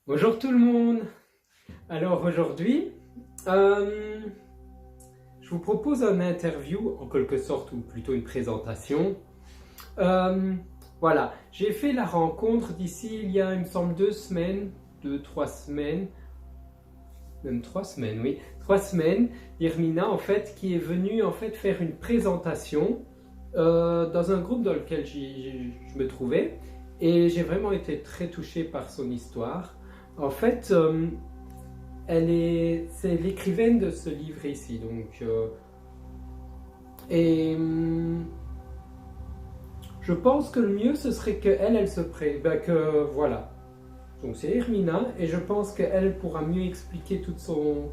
Bonjour tout le monde. Alors aujourd'hui, je vous propose un interview, en quelque sorte, ou plutôt une présentation. Euh, voilà, j'ai fait la rencontre d'ici, il y a, il me semble, 2 semaines, 2, 3 semaines, même 3 semaines, oui, 3 semaines, d'Irmina, en fait, qui est venue, en fait, faire une présentation dans un groupe dans lequel je me trouvais. Et j'ai vraiment été très touché par son histoire. En fait, c'est l'écrivaine de ce livre ici. Et je pense que le mieux ce serait qu'elle, elle se voilà. Donc c'est Hermina et je pense qu'elle pourra mieux expliquer toute son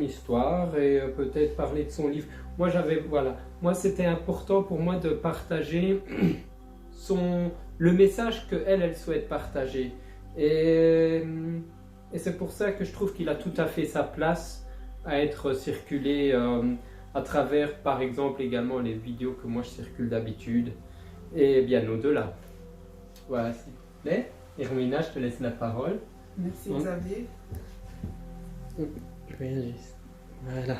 histoire et peut-être parler de son livre. Moi c'était important pour moi de partager le message qu'elle, elle souhaite partager. Et, et c'est pour ça que je trouve qu'il a tout à fait sa place à être circulé à travers, par exemple, également les vidéos que moi je circule d'habitude, et bien au-delà. Voilà, s'il te plaît. Hermina, je te laisse la parole. Merci Hein? Xavier. Voilà.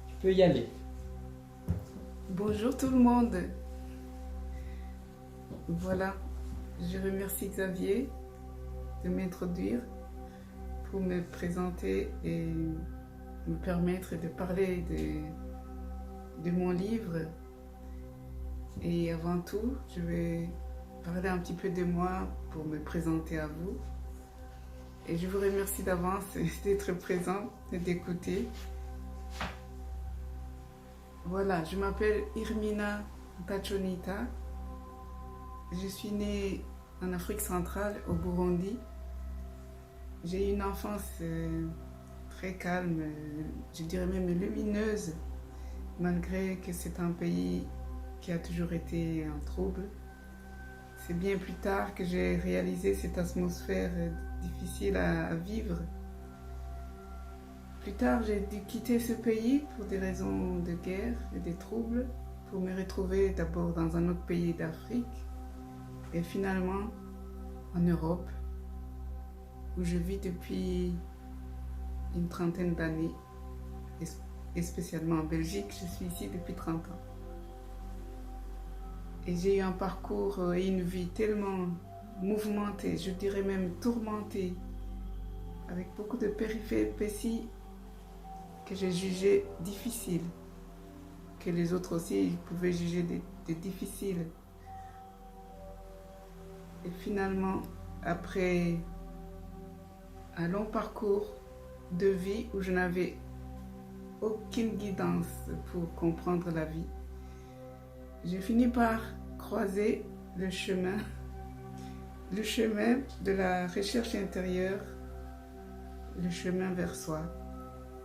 Tu peux y aller. Bonjour tout le monde. Voilà, je remercie Xavier de m'introduire pour me présenter et me permettre de parler de mon livre. Et avant tout, je vais parler un petit peu de moi pour me présenter à vous. Et je vous remercie d'avance d'être présent et d'écouter. Voilà, je m'appelle Irmina Ntachonita. Je suis née en Afrique centrale, au Burundi. J'ai eu une enfance très calme, je dirais même lumineuse, malgré que c'est un pays qui a toujours été en trouble. C'est bien plus tard que j'ai réalisé cette atmosphère difficile à vivre. Plus tard, j'ai dû quitter ce pays pour des raisons de guerre et de troubles, pour me retrouver d'abord dans un autre pays d'Afrique et finalement en Europe, où je vis depuis une trentaine d'années, et spécialement en Belgique. Je suis ici depuis 30 ans. Et j'ai eu un parcours et une vie tellement mouvementée, je dirais même tourmentée, avec beaucoup de péripéties que j'ai jugées difficiles, que les autres aussi pouvaient juger de difficiles. Et finalement, après un long parcours de vie où je n'avais aucune guidance pour comprendre la vie, j'ai fini par croiser le chemin de la recherche intérieure, le chemin vers soi.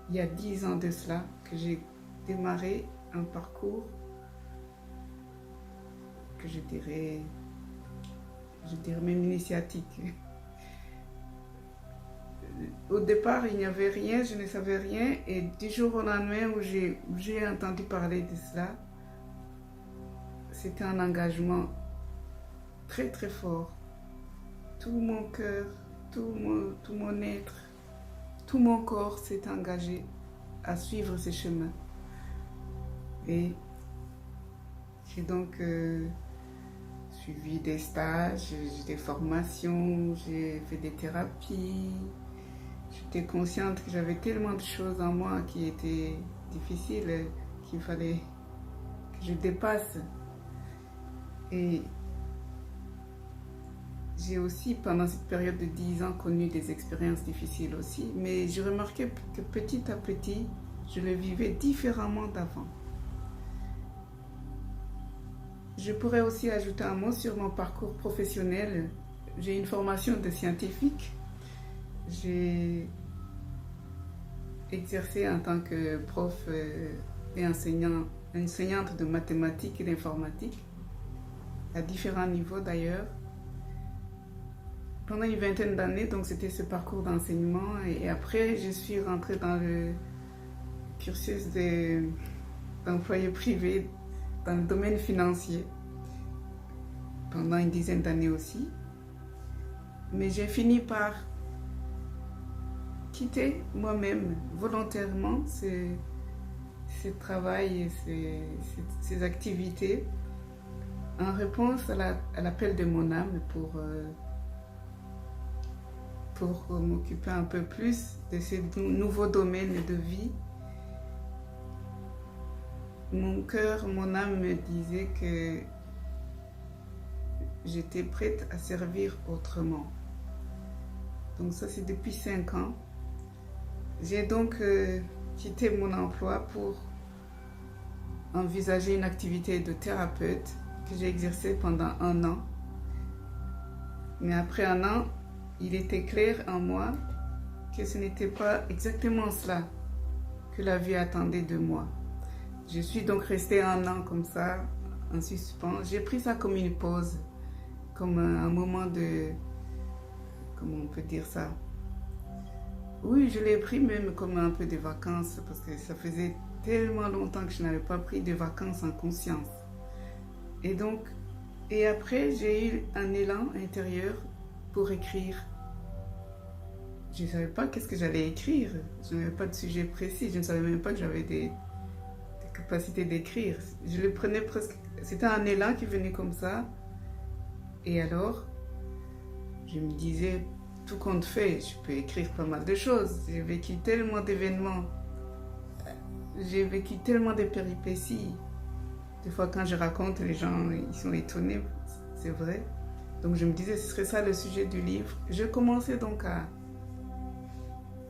Il y a 10 ans de cela que j'ai démarré un parcours que je dirais même initiatique. Au départ, il n'y avait rien, je ne savais rien, et du jour au lendemain où j'ai entendu parler de cela, c'était un engagement très très fort. Tout mon cœur, tout mon être, tout mon corps s'est engagé à suivre ce chemin. Et j'ai donc suivi des stages, des formations, j'ai fait des thérapies. J'étais consciente que j'avais tellement de choses en moi qui étaient difficiles, qu'il fallait que je dépasse. Et j'ai aussi, pendant cette période de 10 ans, connu des expériences difficiles aussi, mais j'ai remarqué que petit à petit, je le vivais différemment d'avant. Je pourrais aussi ajouter un mot sur mon parcours professionnel. J'ai une formation de scientifique. J'ai exercé en tant que prof et enseignante de mathématiques et d'informatique, à différents niveaux d'ailleurs. Pendant une vingtaine d'années, donc c'était ce parcours d'enseignement, et après je suis rentrée dans le cursus d'employé privé dans le domaine financier pendant une dizaine d'années aussi. Mais j'ai fini par quitté moi-même volontairement ce travail et ces activités en réponse à l'appel de mon âme pour m'occuper un peu plus de ces nouveaux domaines de vie. Mon cœur, mon âme me disait que j'étais prête à servir autrement. Donc ça, c'est depuis 5 ans. J'ai donc quitté mon emploi pour envisager une activité de thérapeute que j'ai exercée pendant 1 an. Mais après 1 an, il était clair en moi que ce n'était pas exactement cela que la vie attendait de moi. Je suis donc restée 1 an comme ça, en suspens. J'ai pris ça comme une pause, comme un moment de... Comment on peut dire ça? Oui, je l'ai pris même comme un peu de vacances parce que ça faisait tellement longtemps que je n'avais pas pris de vacances en conscience. Et après, j'ai eu un élan intérieur pour écrire. Je ne savais pas qu'est-ce que j'allais écrire. Je n'avais pas de sujet précis. Je ne savais même pas que j'avais des capacités d'écrire. Je le prenais presque... C'était un élan qui venait comme ça. Et alors, je me disais, tout compte fait, je peux écrire pas mal de choses. J'ai vécu tellement d'événements. J'ai vécu tellement de péripéties. Des fois, quand je raconte, les gens ils sont étonnés. C'est vrai. Donc, je me disais, ce serait ça le sujet du livre. Je commençais donc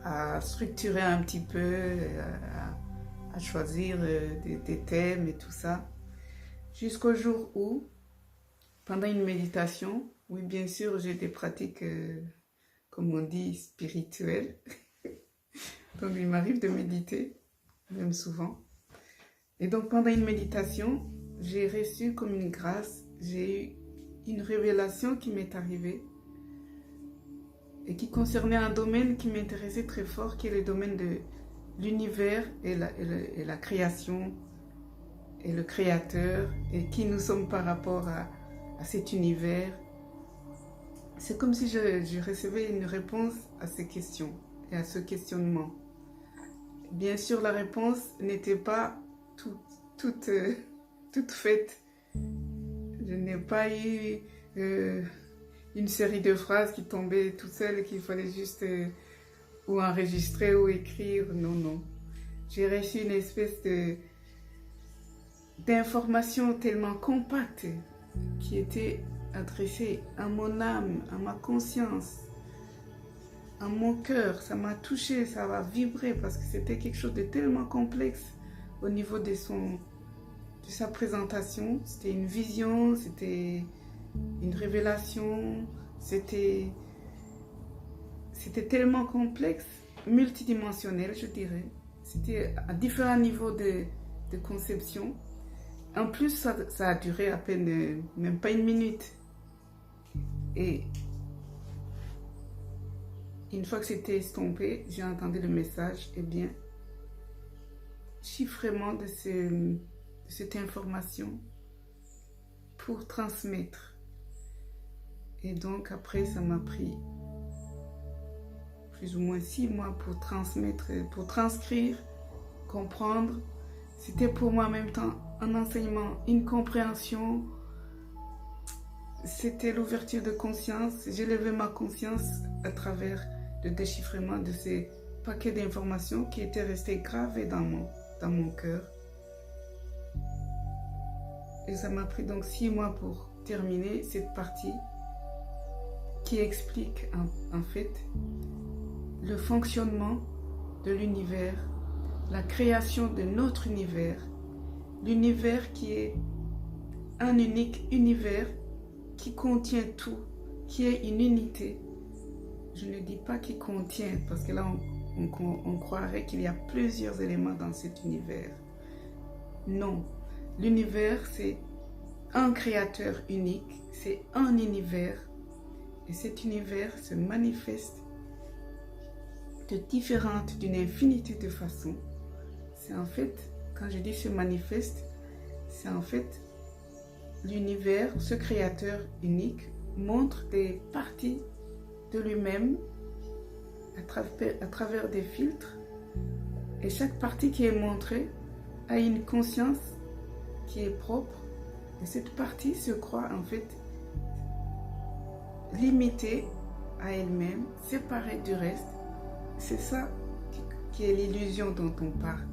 à structurer un petit peu, à choisir des thèmes et tout ça. Jusqu'au jour où, pendant une méditation, oui, bien sûr, j'ai des pratiques, comme on dit, spirituelles. Donc, il m'arrive de méditer, même souvent. Et donc, pendant une méditation, j'ai reçu comme une grâce, j'ai eu une révélation qui m'est arrivée et qui concernait un domaine qui m'intéressait très fort, qui est le domaine de l'univers et la création et le créateur et qui nous sommes par rapport à cet univers. C'est comme si je recevais une réponse à ces questions et à ce questionnement. Bien sûr, la réponse n'était pas toute faite. Je n'ai pas eu une série de phrases qui tombaient toutes seules, qu'il fallait juste ou enregistrer ou écrire. Non, non. J'ai reçu une espèce d'information tellement compacte qui était adressée à mon âme, à ma conscience, à mon cœur. Ça m'a touché, ça m'a vibré parce que c'était quelque chose de tellement complexe au niveau de sa présentation. C'était une vision, c'était une révélation, c'était tellement complexe, multidimensionnel, je dirais. C'était à différents niveaux de conception. En plus, ça a duré à peine, même pas 1 minute. Et une fois que c'était estompé, j'ai entendu le message, eh bien, chiffrement de cette information pour transmettre. Et donc après, ça m'a pris plus ou moins 6 mois pour transmettre, pour transcrire, comprendre. C'était pour moi en même temps un enseignement, une compréhension. C'était l'ouverture de conscience. J'ai levé ma conscience à travers le déchiffrement de ces paquets d'informations qui étaient restés gravés dans mon cœur. Et ça m'a pris donc 6 mois pour terminer cette partie qui explique en fait le fonctionnement de l'univers, la création de notre univers, l'univers qui est un unique univers qui contient tout, qui est une unité. Je ne dis pas qui contient, parce que là on croirait qu'il y a plusieurs éléments dans cet univers. Non, l'univers c'est un créateur unique, c'est un univers, et cet univers se manifeste d'une infinité de façons. C'est en fait, quand je dis se manifeste, c'est en fait l'univers, ce créateur unique, montre des parties de lui-même à travers des filtres. Et chaque partie qui est montrée a une conscience qui est propre. Et cette partie se croit en fait limitée à elle-même, séparée du reste. C'est ça qui est l'illusion dont on parle.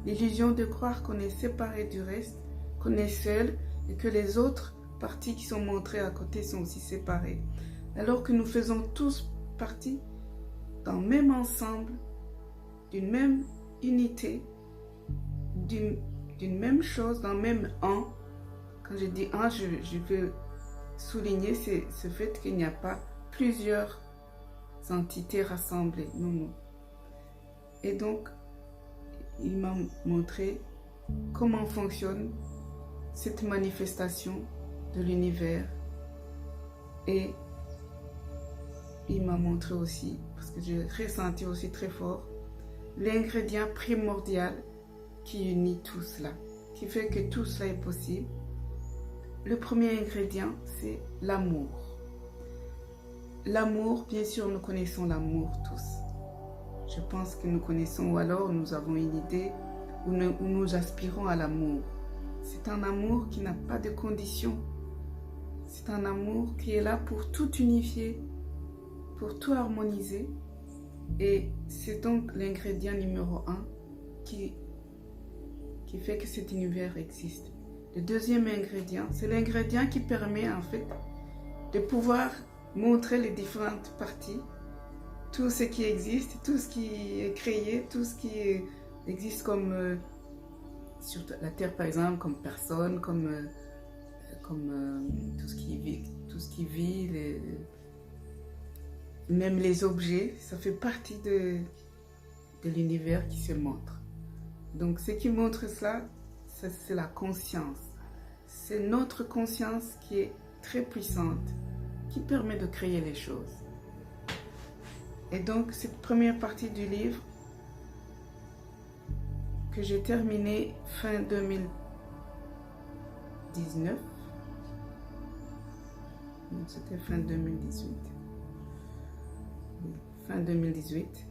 L'illusion de croire qu'on est séparé du reste, qu'on est seul et que les autres parties qui sont montrées à côté sont aussi séparées. Alors que nous faisons tous partie d'un même ensemble, d'une même unité, d'une même chose, d'un même un. Quand je dis un, je veux souligner ce fait qu'il n'y a pas plusieurs entités rassemblées. Non, non. Et donc, il m'a montré comment fonctionne cette manifestation de l'univers. Et il m'a montré aussi, parce que j'ai ressenti aussi très fort, l'ingrédient primordial qui unit tout cela, qui fait que tout cela est possible. Le premier ingrédient, c'est l'amour. L'amour, bien sûr, nous connaissons l'amour tous. Je pense que nous connaissons, ou alors nous avons une idée, ou nous aspirons à l'amour. C'est un amour qui n'a pas de conditions. C'est un amour qui est là pour tout unifier, pour tout harmoniser. Et c'est donc l'ingrédient numéro 1 qui fait que cet univers existe. Le deuxième ingrédient, c'est l'ingrédient qui permet en fait de pouvoir montrer les différentes parties, tout ce qui existe, tout ce qui est créé, tout ce qui existe comme sur la Terre par exemple, comme personne, comme tout ce qui vit, même les objets, ça fait partie de l'univers qui se montre. Donc ce qui montre cela, c'est la conscience. C'est notre conscience qui est très puissante, qui permet de créer les choses. Et donc cette première partie du livre que j'ai terminée fin 2019, c'était fin 2018, fin 2018,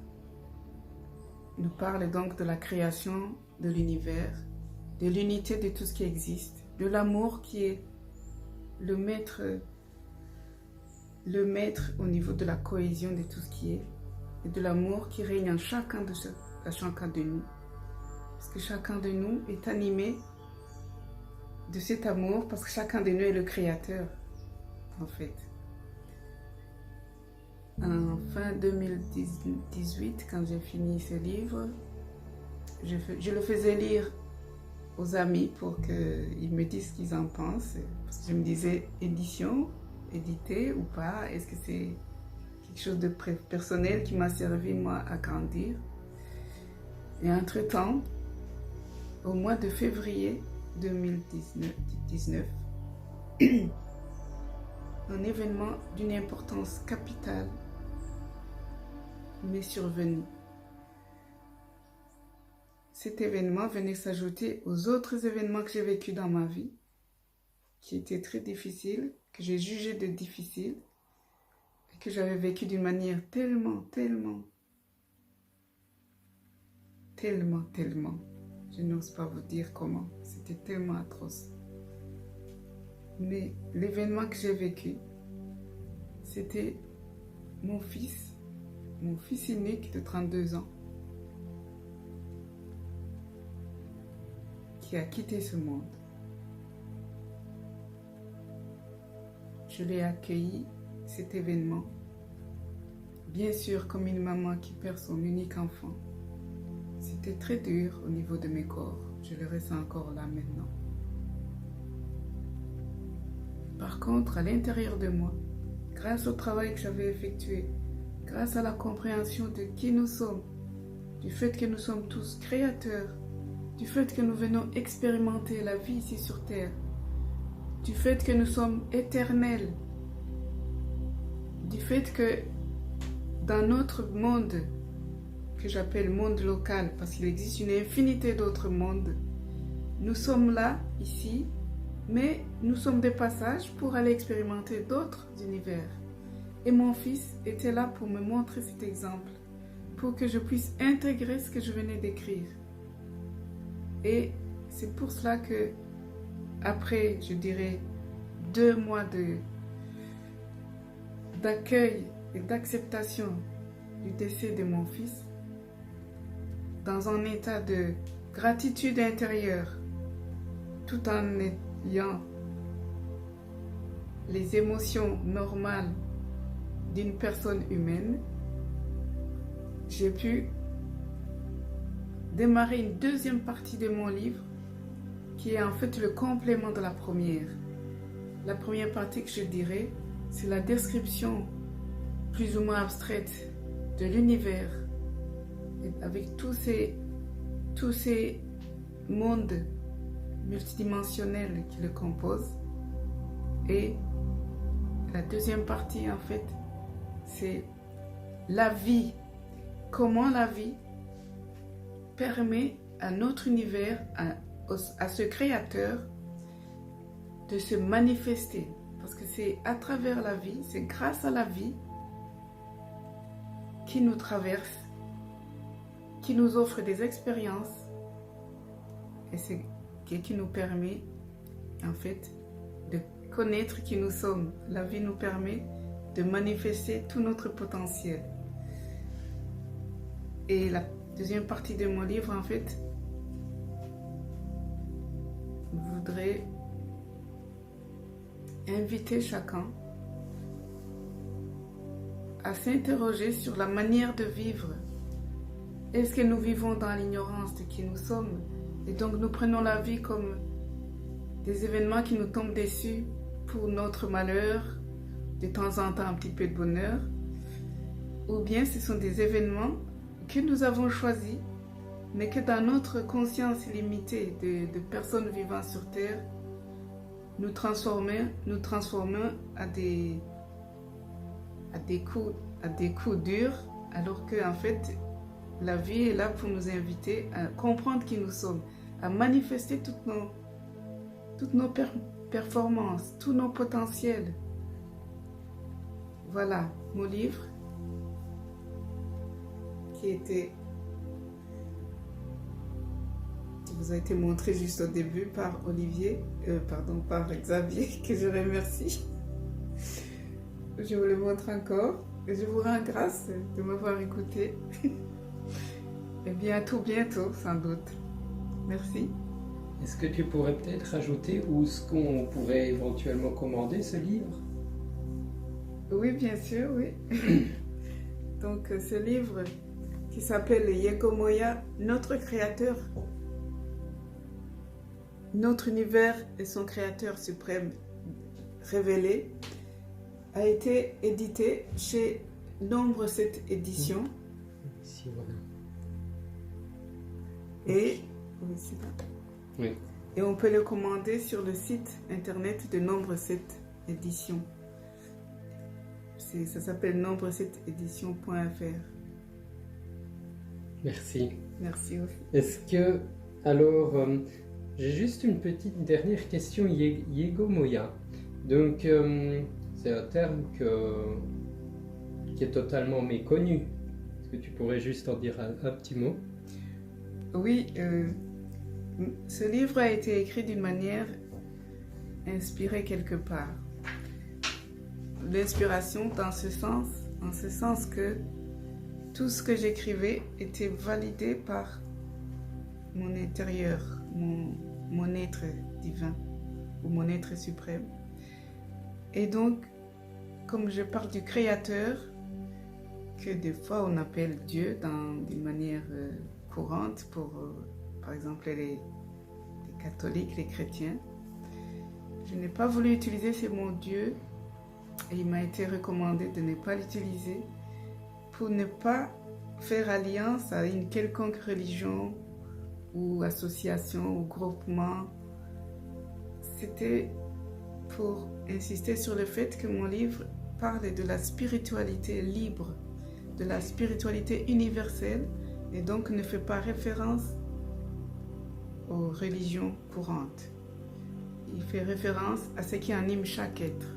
nous parle donc de la création de l'univers, de l'unité de tout ce qui existe, de l'amour qui est le maître au niveau de la cohésion de tout ce qui est, et de l'amour qui règne en chacun de nous. Parce que chacun de nous est animé de cet amour, parce que chacun de nous est le créateur, en fait. En fin 2018, quand j'ai fini ce livre, je le faisais lire aux amis pour qu'ils me disent ce qu'ils en pensent. Parce que je me disais, édité ou pas, est-ce que c'est quelque chose de personnel qui m'a servi moi à grandir? Et entre-temps, au mois de février 2019, un événement d'une importance capitale m'est survenu. Cet événement venait s'ajouter aux autres événements que j'ai vécus dans ma vie, qui étaient très difficiles, que j'ai jugés de difficiles, et que j'avais vécu d'une manière tellement, je n'ose pas vous dire comment, c'était tellement atroce. Mais l'événement que j'ai vécu, c'était mon fils unique de 32 ans, qui a quitté ce monde. Je l'ai accueilli, cet événement, bien sûr comme une maman qui perd son unique enfant. C'était très dur au niveau de mes corps, je le ressens encore là maintenant. Par contre, à l'intérieur de moi, grâce au travail que j'avais effectué, grâce à la compréhension de qui nous sommes, du fait que nous sommes tous créateurs, du fait que nous venons expérimenter la vie ici sur Terre, du fait que nous sommes éternels, du fait que dans notre monde, que j'appelle monde local, parce qu'il existe une infinité d'autres mondes, nous sommes là, ici, mais nous sommes de passage pour aller expérimenter d'autres univers. Et mon fils était là pour me montrer cet exemple. pour que je puisse intégrer ce que je venais d'écrire. Et c'est pour cela que, après, je dirais, 2 mois d'accueil et d'acceptation du décès de mon fils, dans un état de gratitude intérieure, tout en ayant les émotions normales d'une personne humaine, j'ai pu démarrer une deuxième partie de mon livre qui est en fait le complément de la première. La première partie que je dirais, c'est la description plus ou moins abstraite de l'univers avec tous ces mondes multidimensionnels qui le composent. Et la deuxième partie, en fait, c'est la vie. Comment la vie permet à notre univers, à ce créateur, de se manifester. Parce que c'est à travers la vie, c'est grâce à la vie qui nous traverse, qui nous offre des expériences et c'est qui nous permet, en fait, de connaître qui nous sommes. La vie nous permet de manifester tout notre potentiel. Et la deuxième partie de mon livre, en fait, voudrait inviter chacun à s'interroger sur la manière de vivre. Est-ce que nous vivons dans l'ignorance de qui nous sommes et donc nous prenons la vie comme des événements qui nous tombent dessus pour notre malheur, de temps en temps un petit peu de bonheur, ou bien ce sont des événements que nous avons choisis, mais que dans notre conscience limitée de personnes vivant sur Terre, nous transformons à des coups durs, alors que en fait, la vie est là pour nous inviter à comprendre qui nous sommes, à manifester toutes nos performances, tous nos potentiels. Voilà mon livre qui vous a été montré juste au début par par Xavier, que je remercie. Je vous le montre encore et je vous rends grâce de m'avoir écouté. Et bien à tout bientôt, sans doute. Merci. Est-ce que tu pourrais peut-être rajouter où est-ce qu'on pourrait éventuellement commander ce livre? Oui, bien sûr, oui. Donc ce livre qui s'appelle Yegomoya, notre créateur, notre univers et son créateur suprême révélé, a été édité chez Nombre 7 éditions. Ici, voilà. Et, oui, c'est ça. Oui. Et on peut le commander sur le site internet de Nombre 7 éditions. Ça s'appelle nombre7éditions.fr. Merci. Merci aussi. Est-ce que, alors, j'ai juste une petite dernière question, Yegomoya. Donc, c'est un terme qui est totalement méconnu. Est-ce que tu pourrais juste en dire un petit mot? Oui, ce livre a été écrit d'une manière inspirée quelque part. L'inspiration en ce sens que tout ce que j'écrivais était validé par mon intérieur, mon être divin ou mon être suprême. Et donc, comme je parle du Créateur, que des fois on appelle Dieu d'une manière courante pour, par exemple, les catholiques, les chrétiens, je n'ai pas voulu utiliser ce mot Dieu et il m'a été recommandé de ne pas l'utiliser pour ne pas faire alliance à une quelconque religion ou association ou groupement. C'était pour insister sur le fait que mon livre parle de la spiritualité libre, de la spiritualité universelle et donc ne fait pas référence aux religions courantes. Il fait référence à ce qui anime chaque être.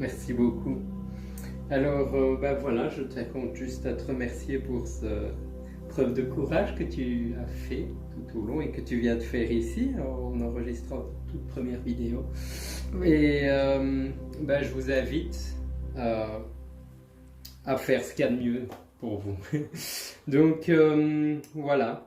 Merci beaucoup. Alors, ben voilà, je te compte juste à te remercier pour ce preuve de courage que tu as fait tout au long et que tu viens de faire ici en enregistrant toute première vidéo. Oui. Et ben, je vous invite à faire ce qu'il y a de mieux pour vous. Donc, voilà.